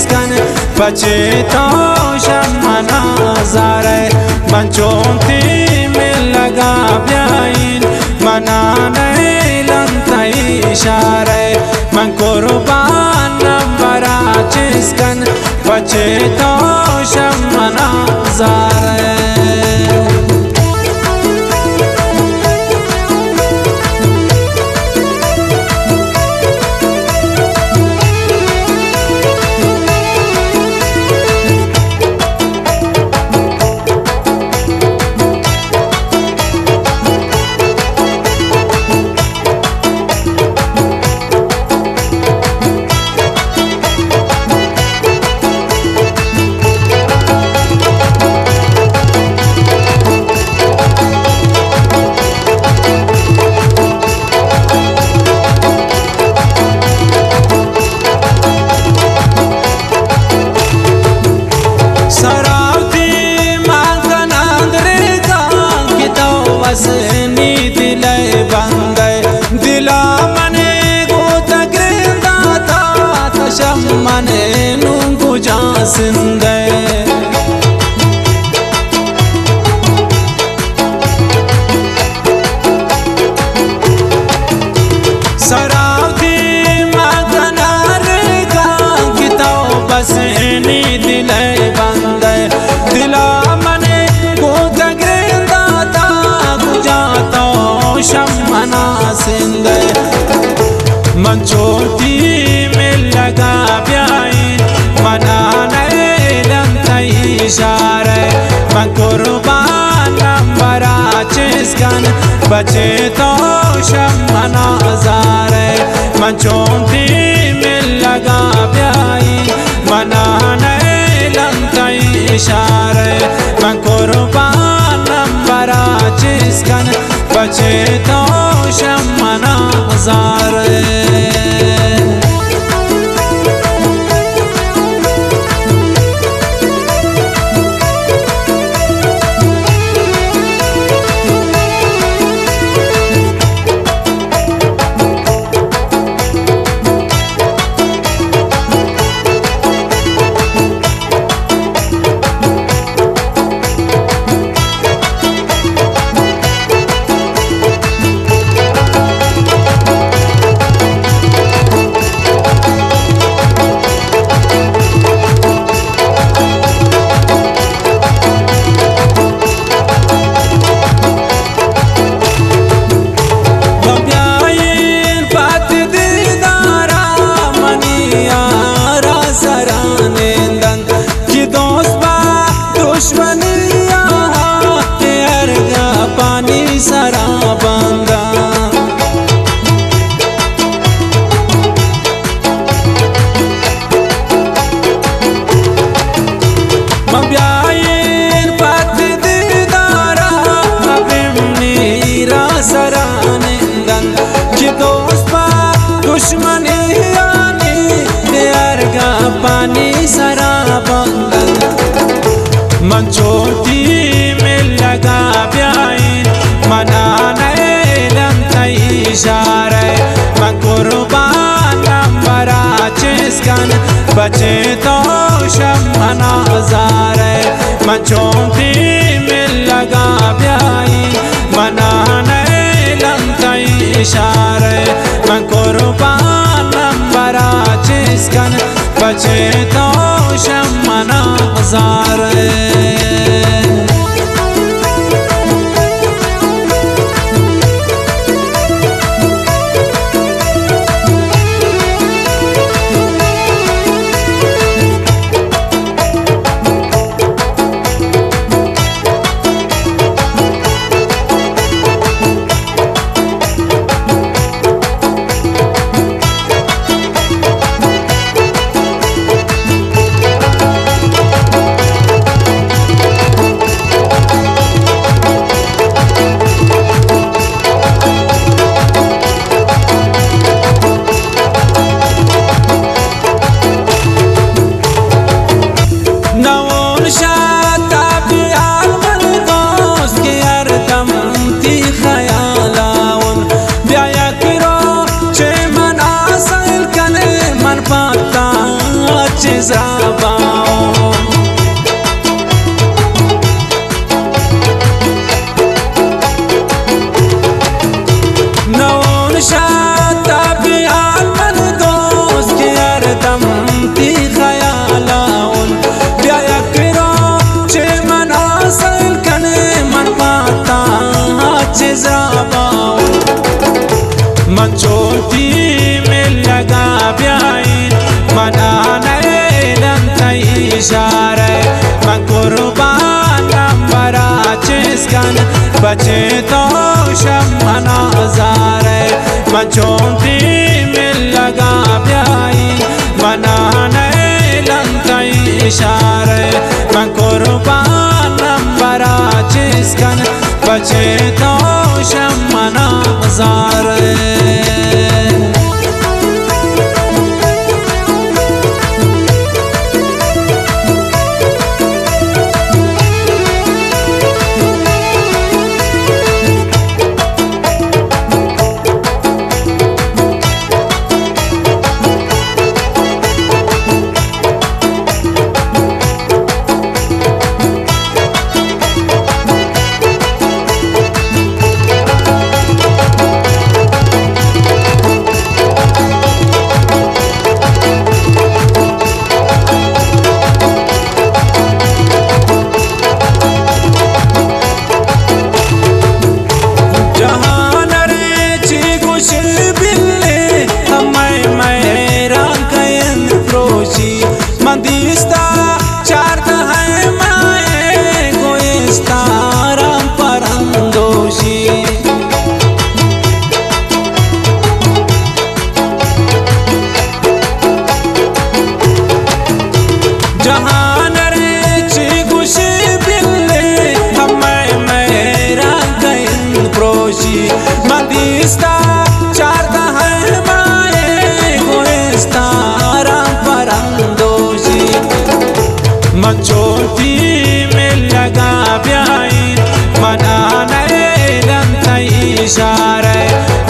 चिस्कन बचे तो शमना जारे मंचोंती में लगा ब्याइन मनाने लंतई इशारे मन कुर्बान बरा चिस्कन बचे तो शमना जारे सिंदे सरावती मगनार का कितो बस नी दिले बंदे दिला मने को तगरेंदा ता गुजा तो शमना सिंदे मंचोती में लगा ब्याइन मनाने इशारे मन कुर्बान बरा चिस्कन बचे तो शमना जारे मंचोंती में लगा ब्याइन मनाने लंतई इशारे मन कुर्बान बरा चिस्कन बचे तो शमना जारे पानी सराबंदन मंचोती में लगा ब्याइन मनाने लंतई इशारे मन कुर्बान बरा चिस्कन बचे तो शमना जारे मंचोती में लगा ब्याइन मनाने लंतई इशारे मन कुर्बान बरा चिस्कन बचे तो शमना जारे zrabaon naon shata bi alman dost ke ardam ti khayalaon bya yakro che man asal kane man pata che zrabaon man choti mein laga byain manana इशारे मैं कुर्बान नंबरा जिसकन बचे तो शम्मना ज़ारे मैं चोंती मिल लगा ब्याई मनाने लंता इशारे मैं कुर्बान नंबरा जिसकन बचे तो शम्मना ज़ारे मंदिस्ता चार्ट है माए गोइस्ता राम परंदोशी जहान रे चिगुश बिल्ले हमें मेरा गइन प्रोशी मंदिस्ता चार्ट है माए गोइस्ता राम परंदोशी मचोती में लगा ब्याइन मनाने लंता इशारे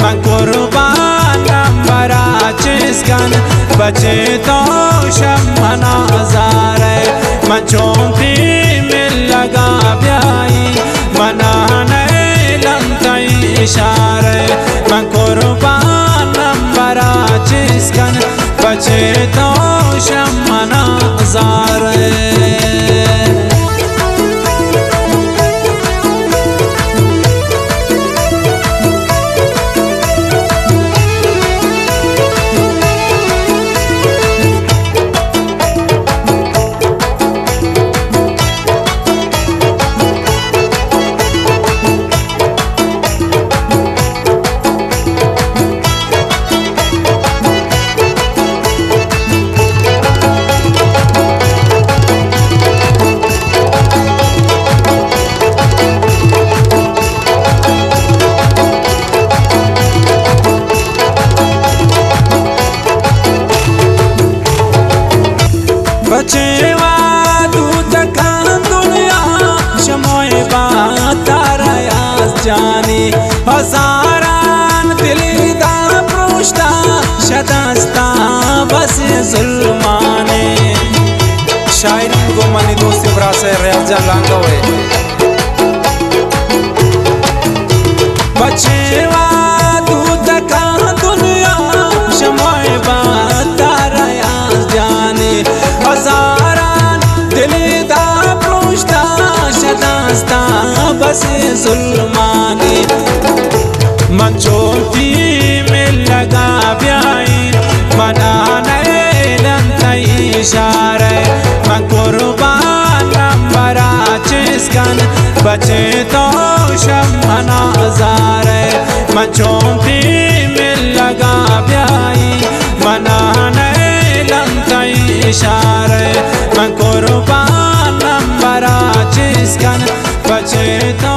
मैं कुर्बान नंबरा जिसकन बचे तो शम्मना ज़ारे मचोती में लगा ब्याइन मनाने लंता इशारे मैं कुर्बान नंबरा जिसकन बचे तो शम्मना ज़ारे बचेवा दूत का दुनिया शमोए बातारा यास जानी हजारान दिलीदा प्रोष्टा शदास्ता बस जुल्माने शायरी को मनी दोस्त ब्रासे रियाजा लांगवे बचेवा दूत का दुनिया शमोए बातारा यास जानी हजारान दिलीदा प्रोष्टा शदास्ता बस जुल्माने मंचोती में लगा ब्याइन मनाने लंता इशारे मैं कुर्बान नंबरा जिसकन बचे तो शम्मना ज़ारे मंचोती में लगा ब्याइन मनाने लंता इशारे मैं कुर्बान नंबरा जिसकन बचे तो